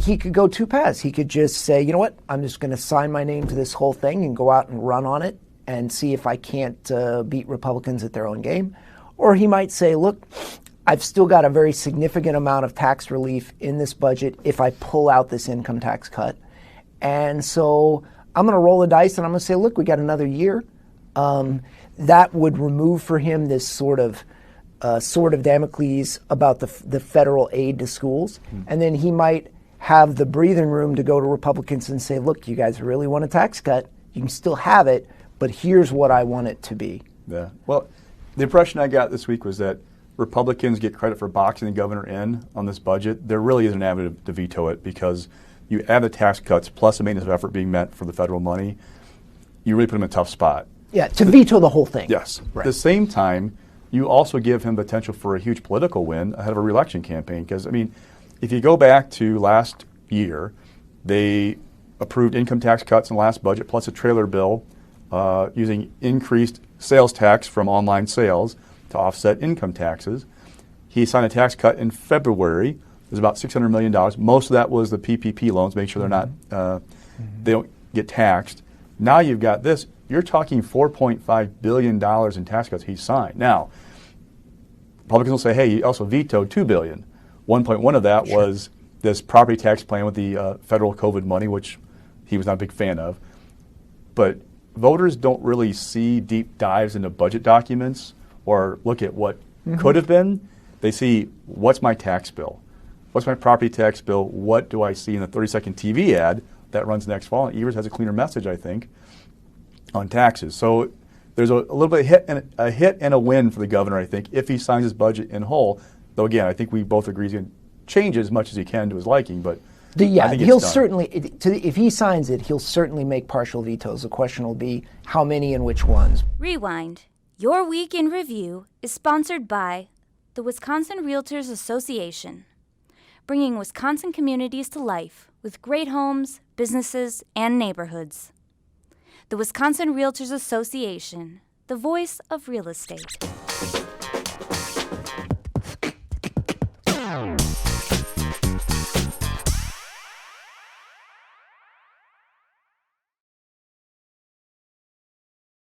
he could go two paths. He could just say, you know what, I'm just going to sign my name to this whole thing and go out and run on it and see if I can't beat Republicans at their own game. Or he might say, look, I've still got a very significant amount of tax relief in this budget if I pull out this income tax cut. And so I'm going to roll the dice and I'm going to say, look, we got another year. That would remove for him this sword of Damocles about the federal aid to schools. And then he might have the breathing room to go to Republicans and say, look, you guys really want a tax cut? You can still have it, but here's what I want it to be. Yeah. Well, the impression I got this week was that Republicans get credit for boxing the governor in on this budget. There really is an avenue to veto it because you add the tax cuts plus the maintenance of effort being met for the federal money, you really put him in a tough spot. Yeah, to veto the whole thing. Yes. Right. At the same time, you also give him potential for a huge political win ahead of a re-election campaign. Because, I mean, if you go back to last year, they approved income tax cuts in the last budget plus a trailer bill using increased sales tax from online sales to offset income taxes. He signed a tax cut in February. It was about $600 million. Most of that was the PPP loans, make sure they're not, they don't get taxed. Now you've got this. You're talking $4.5 billion in tax cuts he signed. Now, Republicans will say, hey, he also vetoed $2 billion. 1.1 of that was this property tax plan with the federal COVID money, which he was not a big fan of. But voters don't really see deep dives into budget documents or look at what could have been. They see, what's my tax bill? What's my property tax bill? What do I see in the 30-second TV ad that runs next fall? And Evers has a cleaner message, I think, on taxes. So there's a little bit of hit and a win for the governor, I think, if he signs his budget in whole. Though, again, I think we both agree he's going to change as much as he can to his liking. But I think he'll certainly, if he signs it, he'll certainly make partial vetoes. The question will be how many and which ones. Rewind. Your Week in Review is sponsored by the Wisconsin Realtors Association, bringing Wisconsin communities to life with great homes, businesses, and neighborhoods. The Wisconsin Realtors Association, the voice of real estate.